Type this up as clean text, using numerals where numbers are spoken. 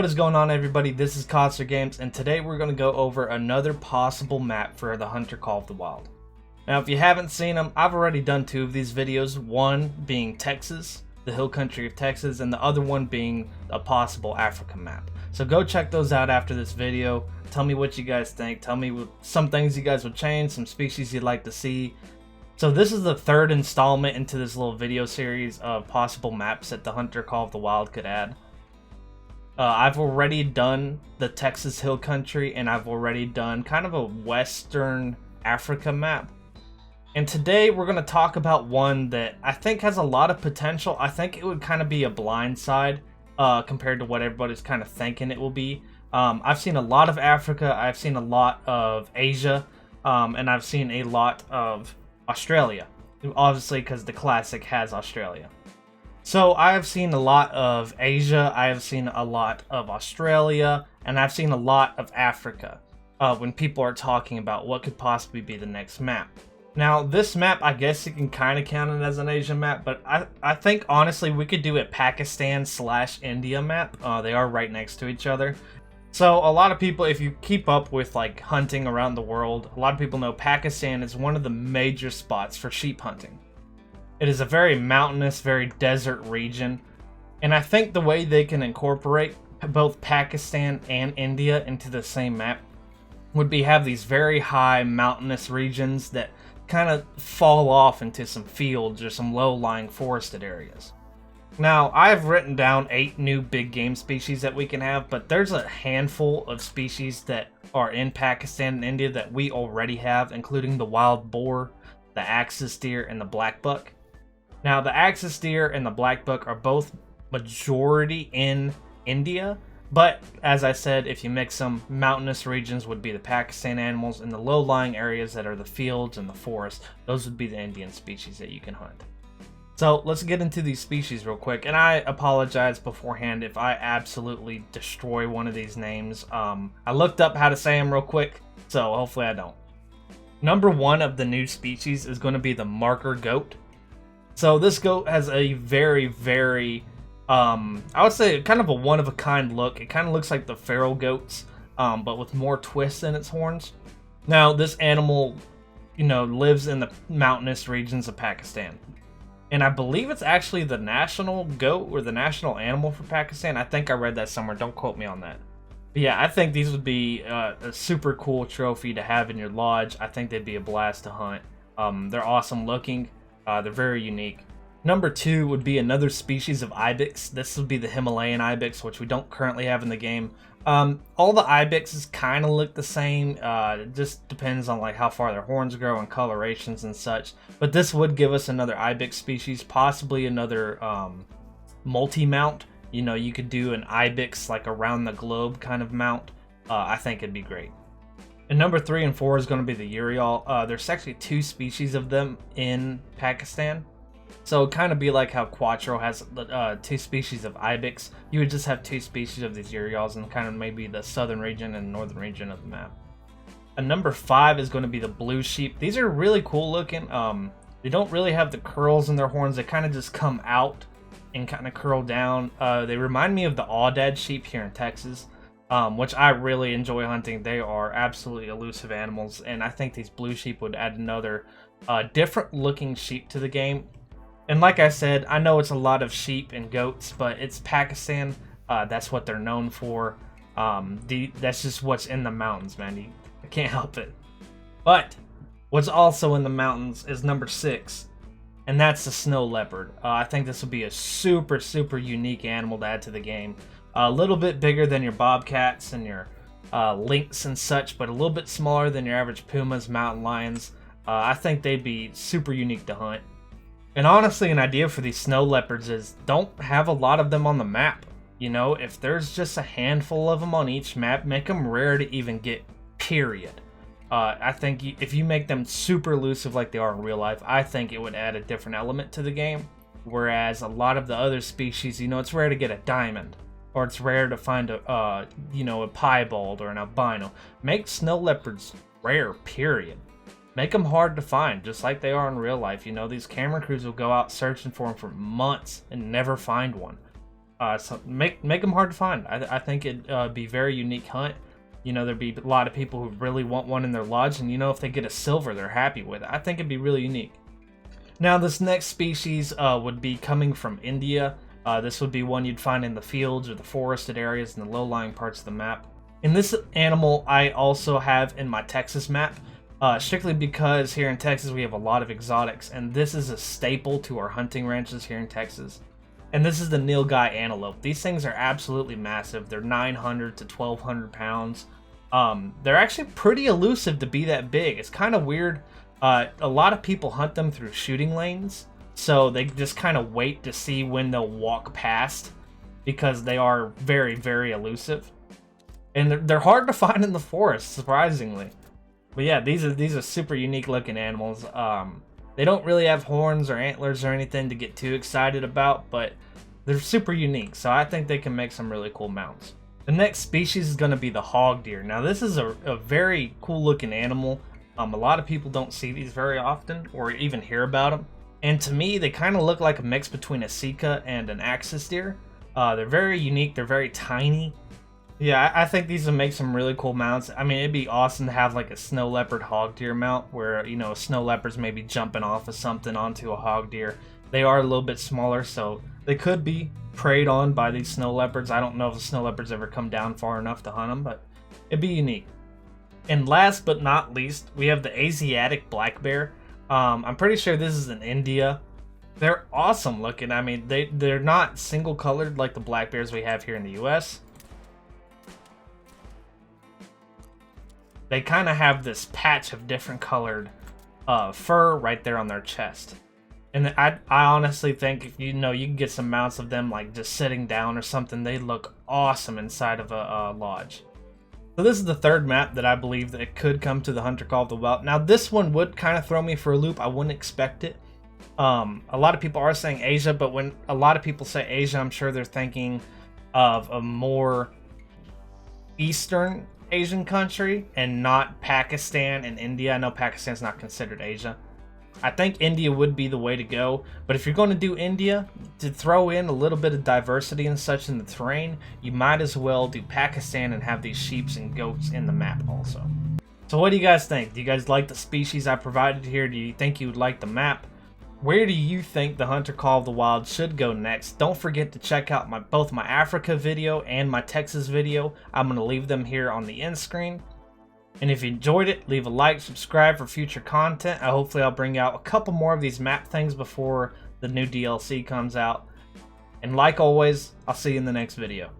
What is going on, everybody? This is Concert Games, and today we're going to go over another possible map for the Hunter Call of the Wild. Now, if you haven't seen them, I've already done two of these videos, one being Texas, the hill country of Texas, and the other one being a possible Africa map. So go check those out after this video. Tell me what you guys think. Tell me some things you guys would change, some species you'd like to see. So this is the third installment into this little video series of possible maps that the Hunter Call of the Wild could add. I've already done the Texas Hill Country, and I've already done kind of a Western Africa map. And today we're going to talk about one that I think has a lot of potential. I think it would kind of be a blind side compared to what everybody's kind of thinking it will be. I've seen a lot of Africa, I've seen a lot of Asia, and I've seen a lot of Australia. Obviously, because the Classic has Australia. So I have seen a lot of Asia, I have seen a lot of Australia, and I've seen a lot of Africa when people are talking about what could possibly be the next map. Now, this map, I guess you can kind of count it as an Asian map, but I think, honestly, we could do a Pakistan/India map. They are right next to each other. So a lot of people, if you keep up with like hunting around the world, a lot of people know Pakistan is one of the major spots for sheep hunting. It is a very mountainous, very desert region, and I think the way they can incorporate both Pakistan and India into the same map would be have these very high mountainous regions that kind of fall off into some fields or some low-lying forested areas. Now, I've written down 8 new big game species that we can have, but there's a handful of species that are in Pakistan and India that we already have, including the wild boar, the axis deer, and the black buck. Now, the axis deer and the black buck are both majority in India, but as I said, if you mix them, mountainous regions would be the Pakistan animals, and the low-lying areas that are the fields and the forests, those would be the Indian species that you can hunt. So let's get into these species real quick, and I apologize beforehand if I absolutely destroy one of these names. I looked up how to say them real quick, so hopefully I don't. Number 1 of the new species is going to be the marker goat. So this goat has a very, very, I would say kind of a one-of-a-kind look. It kind of looks like the feral goats, but with more twists in its horns. Now, this animal, lives in the mountainous regions of Pakistan. And I believe it's actually the national goat or the national animal for Pakistan. I think I read that somewhere. Don't quote me on that. But yeah, I think these would be a super cool trophy to have in your lodge. I think they'd be a blast to hunt. They're awesome looking. They're very unique. Number 2 would be another species of ibex. This would be the Himalayan ibex, which we don't currently have in the game. All the ibexes kind of look the same. It just depends on like how far their horns grow and colorations and such. But this would give us another ibex species, possibly another multi-mount. You could do an ibex like around the globe kind of mount. I think it'd be great. And number 3 and 4 is going to be the urial. There's actually 2 species of them in Pakistan. So it'd kind of be like how Quattro has 2 species of ibex. You would just have 2 species of these urials in kind of maybe the southern region and northern region of the map. And number 5 is going to be the blue sheep. These are really cool looking. They don't really have the curls in their horns. They kind of just come out and kind of curl down. They remind me of the Aoudad sheep here in Texas, which I really enjoy hunting. They are absolutely elusive animals, and I think these blue sheep would add another different looking sheep to the game. And like I said, I know it's a lot of sheep and goats, but it's Pakistan. That's what they're known for. That's just what's in the mountains, man. I can't help it. But what's also in the mountains is number 6, and that's the snow leopard. I think this would be a super, super unique animal to add to the game. A little bit bigger than your bobcats and your lynx and such, but a little bit smaller than your average pumas, mountain lions. I think they'd be super unique to hunt. And honestly, an idea for these snow leopards is don't have a lot of them on the map. If there's just a handful of them on each map, make them rare to even get, period. I think if you make them super elusive like they are in real life, I think it would add a different element to the game. Whereas a lot of the other species, it's rare to get a diamond. Or it's rare to find a piebald or an albino. Make snow leopards rare, period. Make them hard to find, just like they are in real life. These camera crews will go out searching for them for months and never find one. So make them hard to find. I think it'd be a very unique hunt. You know, there'd be a lot of people who really want one in their lodge, and you know, if they get a silver, they're happy with it. I think it'd be really unique. Now, this next species would be coming from India. This would be one you'd find in the fields or the forested areas in the low-lying parts of the map. And this animal I also have in my Texas map, strictly because here in Texas we have a lot of exotics, and this is a staple to our hunting ranches here in Texas. And this is the Nilgai antelope. These things are absolutely massive. They're 900 to 1,200 pounds. They're actually pretty elusive to be that big. It's kind of weird. A lot of people hunt them through shooting lanes, so they just kind of wait to see when they'll walk past, because they are very, very elusive. And they're hard to find in the forest, surprisingly. But yeah, these are super unique looking animals. They don't really have horns or antlers or anything to get too excited about, but they're super unique, so I think they can make some really cool mounts. The next species is going to be the hog deer. Now, this is a very cool looking animal. A lot of people don't see these very often or even hear about them. And to me, they kind of look like a mix between a Sika and an axis deer. They're very unique. They're very tiny. Yeah, I think these would make some really cool mounts. I mean, it'd be awesome to have like a snow leopard hog deer mount where, you know, snow leopards maybe jumping off of something onto a hog deer. They are a little bit smaller, so they could be preyed on by these snow leopards. I don't know if the snow leopards ever come down far enough to hunt them, but it'd be unique. And last but not least, we have the Asiatic black bear. I'm pretty sure this is in India. They're awesome looking. I mean, they're not single colored like the black bears we have here in the US. They kind of have this patch of different colored fur right there on their chest. And I honestly think if you can get some mounts of them like just sitting down or something, they look awesome inside of a lodge. So this is the third map that I believe that it could come to the Hunter Call of the Wild. Now this one would kind of throw me for a loop. I wouldn't expect it. A lot of people are saying Asia, but when a lot of people say Asia, I'm sure they're thinking of a more Eastern Asian country and not Pakistan and India. I know Pakistan's not considered Asia. I think India would be the way to go, but if you're going to do India, to throw in a little bit of diversity and such in the terrain, you might as well do Pakistan and have these sheeps and goats in the map also. So what do you guys think? Do you guys like the species I provided here? Do you think you would like the map? Where do you think the Hunter Call of the Wild should go next? Don't forget to check out both my Africa video and my Texas video. I'm going to leave them here on the end screen. And if you enjoyed it, leave a like, subscribe for future content. Hopefully I'll bring out a couple more of these map things before the new DLC comes out. And like always, I'll see you in the next video.